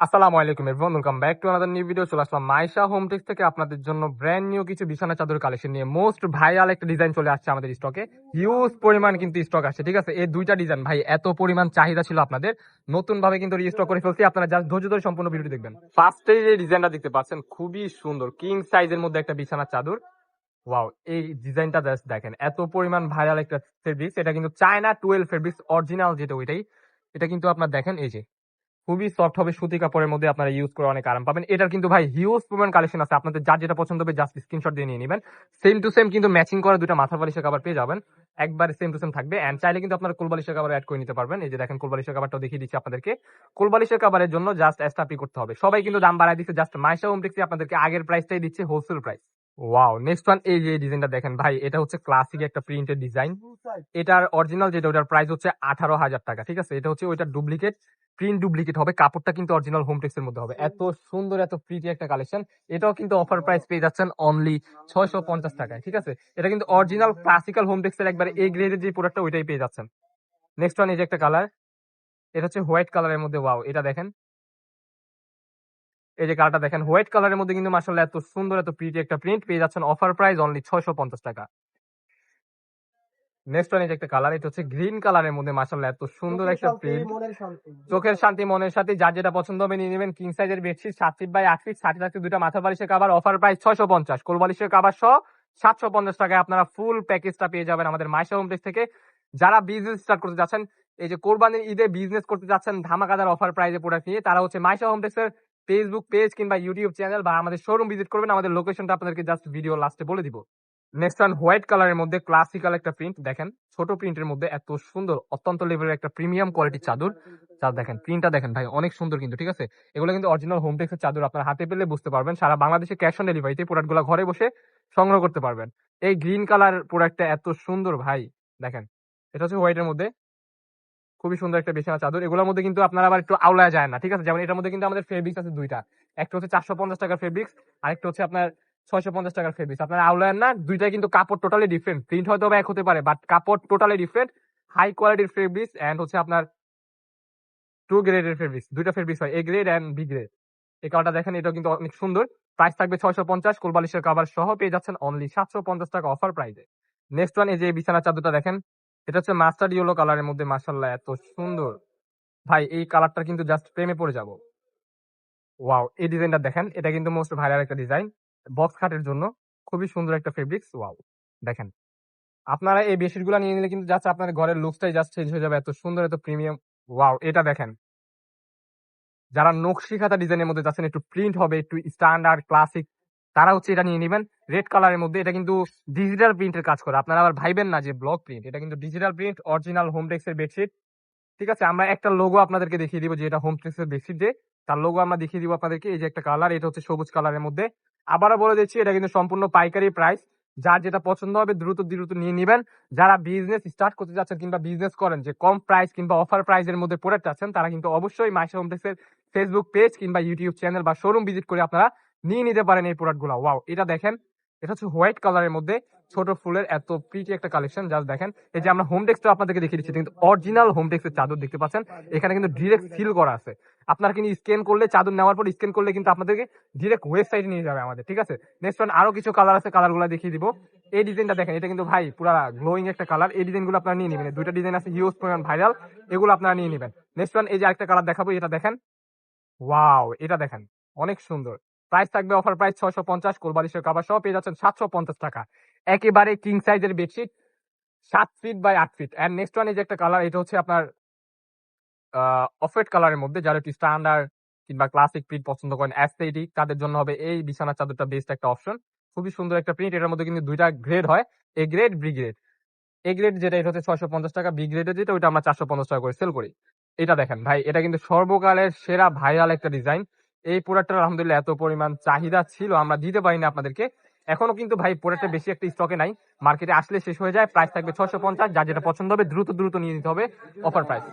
আসসালামু আলাইকুম everyone, welcome back to another new video. চলে আসলাম মাইশা হোম টেক্স থেকে আপনাদের জন্য ব্র্যান্ড নিউ কিছু বিছানা চাদর কালেকশন নিয়ে। মোস্ট ভাইরাল একটা ডিজাইন চলে আসছে আমাদের স্টকে, হিউজ পরিমাণ কিন্তু স্টক আসছে। ঠিক আছে, এই দুইটা ডিজাইন ভাই এত পরিমাণ চাহিদা ছিল আপনাদের, নতুন ভাবে কিন্তু রিস্টক করে ফেলছি। আপনারা জাস্ট ধৈর্য ধরে সম্পূর্ণ ভিডিও দেখবেন। ফার্স্টে যে ডিজাইনটা দেখতে পাচ্ছেন খুবই সুন্দর, কিং সাইজের মধ্যে একটা বিছানা চাদর। ওয়াও, এই ডিজাইনটা জাস্ট দেখেন, এত পরিমাণ ভাইরাল একটা ফেব্রিক্স। এটা কিন্তু চায়না 12 ফেব্রিক্স অরিজিনাল, যেটা ওইটাই। এটা কিন্তু আপনার দেখেন, এই যে খুবই সফট হবে, সুতি কাপড়ের মধ্যে আপনারা ইউজ করে অনেক আরাম পাবেন। এটার কিন্তু ভাই হিউজ পরিমাণ কালেকশন আছে, আপনাদের যার যেটা পছন্দ হবে জাস্ট স্ক্রিনশট দিয়ে নিয়ে নেবেন। সেম টু সেম কিন্তু ম্যাচিং করা দুটো মাথার বালিশের কভার পেয়ে যাবেন, একবার সেম টু সেম থাকবে। এন্ড চাইলে কিন্তু আপনারা কোলবালিশের কভার অ্যাড করে নিতে পারবেন। এই যে দেখেন কোলবালিশের কভারটাও দেখিয়ে দিচ্ছি আপনাদেরকে। কোলবালিশের কভারের জন্য জাস্ট এসটাপি করতে হবে। সবাই কিন্তু দাম বাড়ায় দিচ্ছে, জাস্ট মাইশা হোম টেক্সে আপনাদেরকে আগের প্রাইসটাই দিচ্ছে, wholesale price. Wow, next one, এই যে ডিজাইনটা দেখেন ভাই, এটা হচ্ছে ক্লাসিক একটা প্রিন্টেড ডিজাইন। এটার অরিজিনাল যেটা, ওটার প্রাইস হচ্ছে 18,000 টাকা। ঠিক আছে, এটা হচ্ছে ওইটার ডুপ্লিকেট, প্রিন্ট ডুপ্লিকেট হবে, কাপড়টা কিন্তু অরিজিনাল হোমটেক্স এর মধ্যে হবে। এত সুন্দর এত প্রিটি একটা কালেকশন। এটাও কিন্তু অফার প্রাইস পেয়ে যাচ্ছেন অনলি 650 টাকায়। ঠিক আছে, এটা কিন্তু অরিজিনাল ক্লাসিক্যাল হোমটেক্স এর একবার এ গ্রেডের যে প্রোডাক্টটা ওইটাই পেয়ে যাচ্ছেন। নেক্সট ওয়ান, এই যে একটা কালার, এটা হচ্ছে হোয়াইট কালারের মধ্যে। ওয়াও, এটা দেখেন, এই যে কালারটা দেখেন, হোয়াইট কালারের মধ্যে কিন্তু মাশাআল্লাহ এত সুন্দর এত প্রিটি একটা প্রিন্ট পেয়ে যাচ্ছেন, অফার প্রাইস অনলি 650 টাকা। নেক্সট ওয়ান, এই যে একটা কালার, এটা হচ্ছে গ্রিন কালারের মধ্যে মাশাআল্লাহ এত সুন্দর একটা প্রিন্ট। চোখের শান্তি মনের সাথে, যার যেটা পছন্দ হবে নিয়ে নেবেন। কিং সাইজের বেডশিট 7 ফিট বাই 8 ফিট, সাথে থাকতে দুটা মাথা বালিশের কভার, অফার প্রাইস 650। কোল বালিশের কভার সহ 750 টাকায় আপনারা ফুল প্যাকেজটা পেয়ে যাবেন আমাদের মাইশা হোম টেক্স থেকে। যারা বিজনেস স্টার্ট করতে যাচ্ছেন, এই যে কোরবানির ঈদে বিজনেস করতে যাচ্ছেন ধামাকাদার অফার প্রাইসে প্রোডাক্ট নিয়ে, তারা হচ্ছে মাইশা হোম টেক্স এর ফেসবুক পেজ কিংবা ইউটিউব চ্যানেল বা আমাদের শোরুম ভিজিট করবেন। আমাদের লোকেশনটা আপনাদেরকে জাস্ট ভিডিও লাস্টে বলে দিব। নেক্সট ওয়ান, হোয়াইট কালারের মধ্যে ক্লাসিক্যাল একটা প্রিন্ট দেখেন, ছোট প্রিন্টের মধ্যে এত সুন্দর অত্যন্ত লেভেলের একটা প্রিমিয়াম কোয়ালিটির চাদর। যা দেখেন প্রিন্টটা দেখেন ভাই, অনেক সুন্দর কিন্তু। ঠিক আছে, এগুলো কিন্তু অরিজিনাল হোম টেক্সের চাদর। আপনার হাতে পেলে বুঝতে পারবেন, সারা বাংলাদেশে ক্যাশ অন ডেলিভারিতে প্রোডাক্টগুলো ঘরে বসে সংগ্রহ করতে পারবেন। এই গ্রিন কালার প্রোডাক্টটা এত সুন্দর ভাই, দেখেন এটা হচ্ছে হোয়াইটের মধ্যে, খুবই সুন্দর একটা বিছানা চাদর। এগুলোর মধ্যে কিন্তু আপনারা আবার একটু আওলায় যায় না। ঠিক আছে, যেমন এটার মধ্যে কিন্তু আমাদের ফেব্রিক্স আছে দুইটা, একটা হচ্ছে 450 টাকার ফেব্রিক্স, আরেকটা হচ্ছে আপনার 650 টাকার ফেব্রিক্স। আপনার আওলায় না, দুইটাই কিন্তু কাপড় টোটালি ডিফারেন্ট, প্রিন্ট হয়তো এক হতে পারে বাট কাপড় টোটালি ডিফারেন্ট। হাই কোয়ালিটির ফেব্রিক্স এন্ড হচ্ছে আপনার 2 গ্রেডের ফেব্রিক্স, দুইটা ফেব্রিক্স হয়, A grade and B grade. এই কালারটা দেখেন, এটা কিন্তু অনেক সুন্দর। প্রাইস থাকবে 650, কোলবালিশের কভার সহ পেয়ে যাচ্ছেন অনলি 750 টাকা অফার প্রাইসে। নেক্সট ওয়ান, এই যে বিছানা চাদরটা দেখেন, এটা হচ্ছে মাস্টার্ড ইয়েলো কালারের মধ্যে, মাশাআল্লাহ এত সুন্দর ভাই, এই কালারটা কিন্তু জাস্ট প্রেমে পড়ে যাব। ওয়াও, এই ডিজাইনটা দেখেন, এটা কিন্তু মোস্ট ভাইরাল একটা ডিজাইন বক্স খাটের জন্য, খুবই সুন্দর একটা ফেব্রিক্স। ওয়াও, দেখেন আপনারা এই বেডশিটগুলো নিয়ে নিলে কিন্তু জাস্ট আপনার ঘরের লুকসটাই জাস্ট চেঞ্জ হয়ে যাবে, এত সুন্দর এত প্রিমিয়াম। ওয়াও, এটা দেখেন, যারা নকশি খাতা ডিজাইনের মধ্যে যাচ্ছেন, একটু প্রিন্ট হবে, একটু স্ট্যান্ডার্ড ক্লাসিক, তারা হচ্ছে এটা নিয়ে নেবেন। রেড কালারের মধ্যে, এটা কিন্তু ডিজিটাল প্রিন্টের কাজ করে। আপনারা আবার ভাইবেন না যে ব্লক প্রিন্ট, এটা কিন্তু ডিজিটাল প্রিন্ট, অরিজিনাল হোমটেক্স এর বেডশিট। ঠিক আছে, আমরা একটা লোগো আপনাদেরকে দেখিয়ে দিব যে এটা হোমটেক্স এর বেডশিট, যে তার লোগো আমরা দেখিয়ে দিব আপনাদেরকে। এই যে একটা কালার, এটা হচ্ছে সবুজ কালারের মধ্যে। আবারও বলে দিচ্ছি, এটা কিন্তু সম্পূর্ণ পাইকারি প্রাইস, যার যেটা পছন্দ হবে দ্রুত দ্রুত নিয়ে নেবেন। যারা বিজনেস স্টার্ট করতে যাচ্ছেন কিংবা বিজনেস করেন, যে কম প্রাইস কিংবা অফার প্রাইসের মধ্যে প্রোডাক্ট আছেন, তারা কিন্তু অবশ্যই মাইশা হোমটেক্স এর ফেসবুক পেজ কিংবা ইউটিউব চ্যানেল বা শোরুম ভিজিট করে আপনারা নিয়ে নিতে পারেন এই প্রোডাক্টগুলো। ওয়াও, এটা দেখেন, এটা হচ্ছে হোয়াইট কালারের মধ্যে ছোট ফুলের এত প্রিটি একটা কালেকশন। জাস্ট দেখেন, এই যে আমরা হোমটেক্সটা আপনাদেরকে দেখিয়ে দিচ্ছি, কিন্তু অরিজিনাল হোমটেক্সের চাদর দেখতে পাচ্ছেন, এখানে কিন্তু ডিরেক্ট সিল করা আছে। আপনারা কিন্তু স্ক্যান করলে, চাদর নেওয়ার পর স্ক্যান করলে কিন্তু আপনাদেরকে ডিরেক্ট ওয়েবসাইটে নিয়ে যাবে আমাদের। ঠিক আছে, নেক্সট ওয়ান, আরো কিছু কালার আছে, কালারগুলো দেখিয়ে দিব। এই ডিজাইনটা দেখেন, এটা কিন্তু ভাই পুরা গ্লোয়িং একটা কালার। এই ডিজাইনগুলো আপনারা নিয়ে নেবেন, দুইটা ডিজাইন আছে হিউজ পরিমাণ ভাইরাল, এগুলো আপনারা নিয়ে নেবেন। নেক্সট ওয়ান, এই যে আরেকটা কালার দেখাবো, এটা দেখেন। ওয়াও, এটা দেখেন, অনেক সুন্দর। প্রাইস থাকবে অফার প্রাইস 650, কোলবালিশের কভার সহ পেয়ে যাচ্ছেন 750 টাকা। একেবারে কিং সাইজের bedsheet 7 feet by 8 feet. And next one, এই যে একটা কালার, এটা হচ্ছে আপনার অফ হোয়াইট কালারের মধ্যে, যারা একটু স্ট্যান্ডার্ড কিংবা ক্লাসিক প্রিন্ট পছন্দ করেন, অ্যাস্থেটিক, তাদের জন্য হবে এই বিছানা চাদরটা বেস্ট একটা অপশন। খুবই সুন্দর একটা প্রিন্ট। এটার মধ্যে কিন্তু দুইটা গ্রেড হয়, A grade B grade. A grade যেটা, এটা হচ্ছে 650 টাকা, বি গ্রেডের যেটা, ওইটা আমরা 450 টাকা করে সেল করি। এটা দেখেন ভাই, এটা কিন্তু সর্বকালের সেরা ভাইরাল একটা ডিজাইন। এই প্রোডাক্টটার আলহামদুলিল্লাহ এত পরিমাণ চাহিদা ছিল, আমরা দিতে পারি না আপনাদেরকে। এখনো কিন্তু ভাই প্রোডাক্টটা বেশি একটা স্টকে নাই, মার্কেটে আসলে শেষ হয়ে যায়। প্রাইস থাকবে 650, যার যেটা পছন্দ হবে দ্রুত দ্রুত নিয়ে নিতে হবে, অফার প্রাইস।